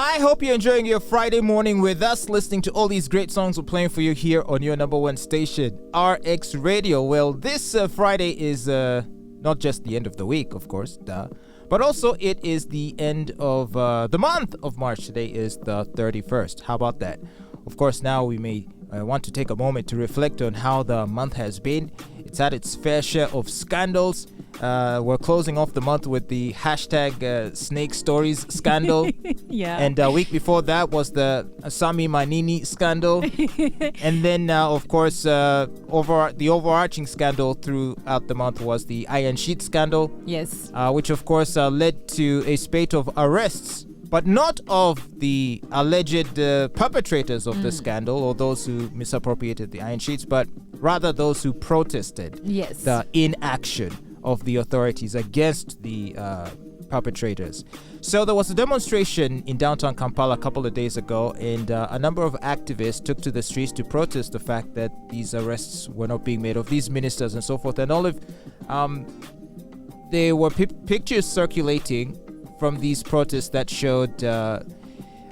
I hope you're enjoying your Friday morning with us, listening to all these great songs we're playing for you here on your number one station, RX Radio. Well, this Friday is not just the end of the week, of course, but also it is the end of the month of March. Today is the 31st. How about that? Of course, now we may want to take a moment to reflect on how the month has been. It's had its fair share of scandals. We're closing off the month with the hashtag snake stories scandal. Yeah. And a week before that was the Sami Manini scandal. And then, of course, the overarching scandal throughout the month was the iron sheet scandal. Yes. Which, of course, led to a spate of arrests, but not of the alleged perpetrators of the scandal or those who misappropriated the iron sheets, but rather those who protested the inaction of the authorities against the perpetrators. So there was a demonstration in downtown Kampala a couple of days ago, and a number of activists took to the streets to protest the fact that these arrests were not being made of these ministers and so forth. And there were pictures circulating from these protests that showed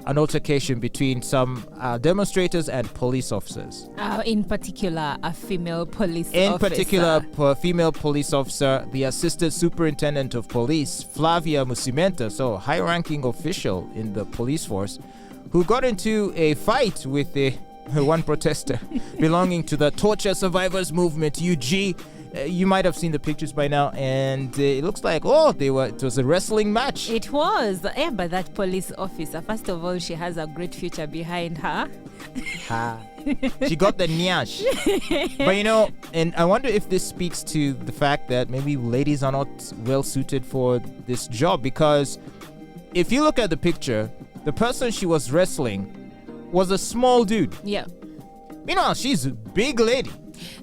an altercation between some demonstrators and police officers. In particular, a female police officer. In particular, a female police officer, the Assistant Superitendant of Police, Flavia Musimenta, so a high-ranking official in the police force, who got into a fight with one protester belonging to the Torture Survivors Movement, UG. You might have seen the pictures by now, and it looks like it was a wrestling match. It was. Yeah, but that police officer, first of all, she has a great future behind her. She got the nyash. But and I wonder if this speaks to the fact that maybe ladies are not well suited for this job, because if you look at the picture, the person she was wrestling was a small dude. Yeah. Meanwhile, she's a big lady.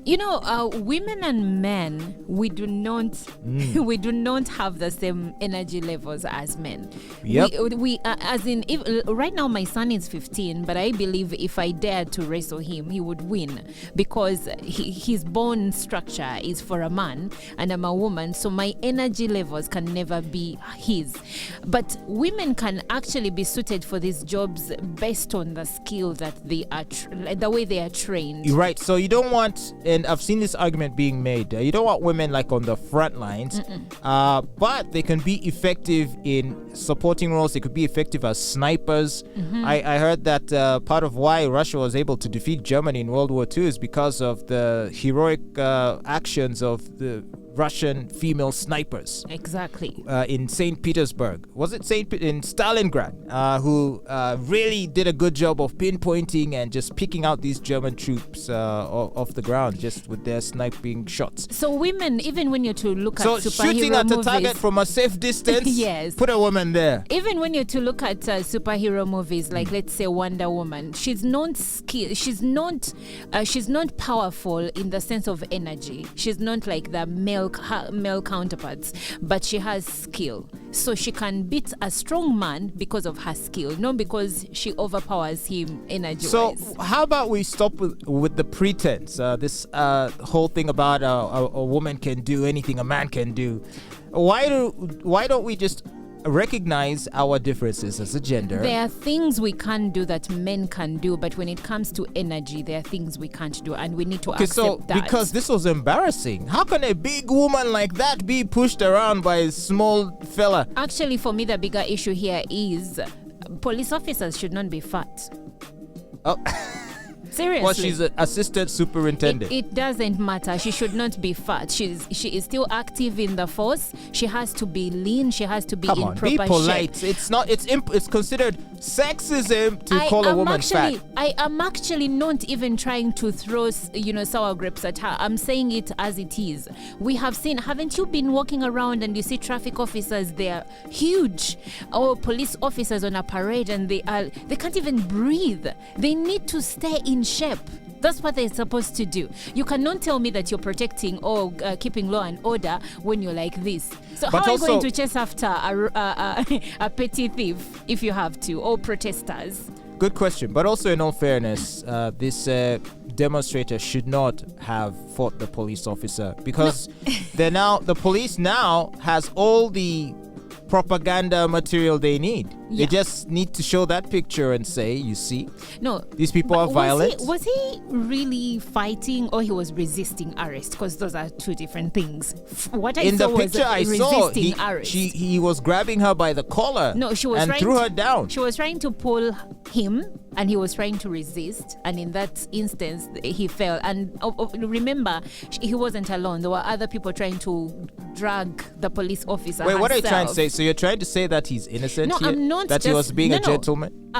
Women and men, we do not have the same energy levels as men. Yep. We as in, right now my son is 15, but I believe if I dared to wrestle him, he would win, because his bone structure is for a man and I'm a woman, so my energy levels can never be his. But women can actually be suited for these jobs based on the skill that they are, the way they are trained. You're right. So you don't want, and I've seen this argument being made, you don't want women like on the front lines, but they can be effective in supporting roles. They could be effective as snipers. I heard that part of why Russia was able to defeat Germany in World War II is because of the heroic actions of the Russian female snipers. Exactly. In St. Petersburg. Was it in Stalingrad? Who really did a good job of pinpointing and just picking out these German troops off the ground just with their sniping shots. So women, even when you're to look at superhero movies... So shooting at a target from a safe distance, yes. Put a woman there. Even when you're to look at superhero movies, like let's say Wonder Woman, she's not powerful in the sense of energy. She's not like the male counterparts, but she has skill, so she can beat a strong man because of her skill, not because she overpowers him energy-wise. So how about we stop with the pretense, this whole thing about a woman can do anything a man can do. Why don't we just recognize our differences as a gender? There are things we can't do that men can do, but when it comes to energy, there are things we can't do, and we need to accept that. Because this was embarrassing. How can a big woman like that be pushed around by a small fella? Actually, for me, the bigger issue here is police officers should not be fat. Oh. Seriously. Well, she's an assistant superintendent. It doesn't matter. She should not be fat. She is still active in the force. She has to be lean. She has to be in proper shape. Be polite. It's not. It's considered sexism to call a woman fat. I am actually not even trying to throw sour grapes at her. I'm saying it as it is. We have seen. Haven't you been walking around and you see traffic officers? They are huge, or police officers on a parade, and they can't even breathe. They need to stay in shape. That's what they're supposed to do. You cannot tell me that you're protecting or keeping law and order when you're like this. So how are you going to chase after a petty thief if you have to, or protesters? Good question. But also, in all fairness, this demonstrator should not have fought the police officer, because the police now has all the propaganda material they need. They just need to show that picture and say, you see, no, these people are violent. Was he really fighting or he was resisting arrest? Because those are two different things. What I In saw the picture was I saw, resisting arrest. he was grabbing her by the collar and threw her down. She was trying to pull him and he was trying to resist. And in that instance, he fell. And remember, he wasn't alone. There were other people trying to drag the police officer. Wait, what are you herself. trying to say? So you're trying to say that he's innocent No, here? I'm not. That he was being a gentleman?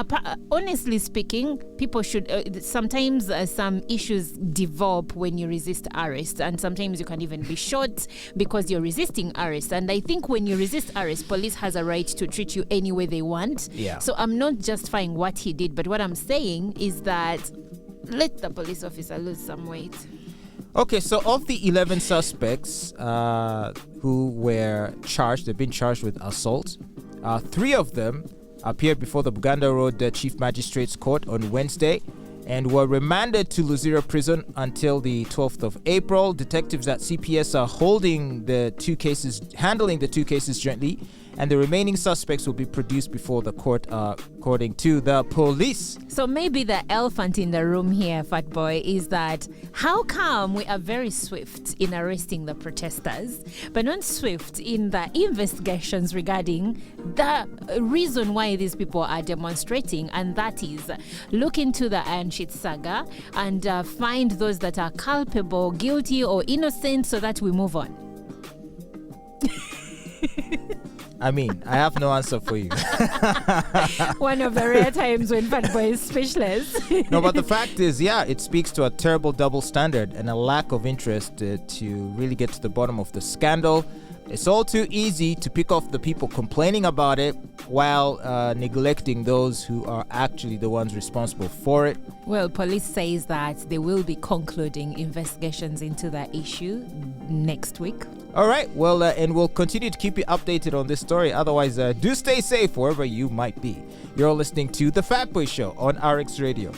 Honestly speaking, people should sometimes some issues develop when you resist arrest, and sometimes you can even be shot because you're resisting arrest. And I think when you resist arrest, police has a right to treat you any way they want. Yeah. So I'm not justifying what he did, but what I'm saying is that let the police officer lose some weight. Okay, so of the 11 suspects who were charged, they've been charged with assault. 3 of them appeared before the Buganda Road Chief Magistrate's Court on Wednesday and were remanded to Luzira prison until the 12th of April. Detectives at CPS are handling the 2 cases jointly, and the remaining suspects will be produced before the court, according to the police. So maybe the elephant in the room here, Fatboy, is that how come we are very swift in arresting the protesters, but not swift in the investigations regarding the reason why these people are demonstrating, and that is look into the Iron Sheet saga and find those that are culpable, guilty, or innocent so that we move on. I mean, I have no answer for you. One of the rare times when Fatboy is speechless. No, but the fact is, it speaks to a terrible double standard and a lack of interest to really get to the bottom of the scandal. It's all too easy to pick off the people complaining about it while neglecting those who are actually the ones responsible for it. Well, police says that they will be concluding investigations into that issue next week. All right, well, and we'll continue to keep you updated on this story. Otherwise, do stay safe wherever you might be. You're listening to The Fatboy Show on RX Radio.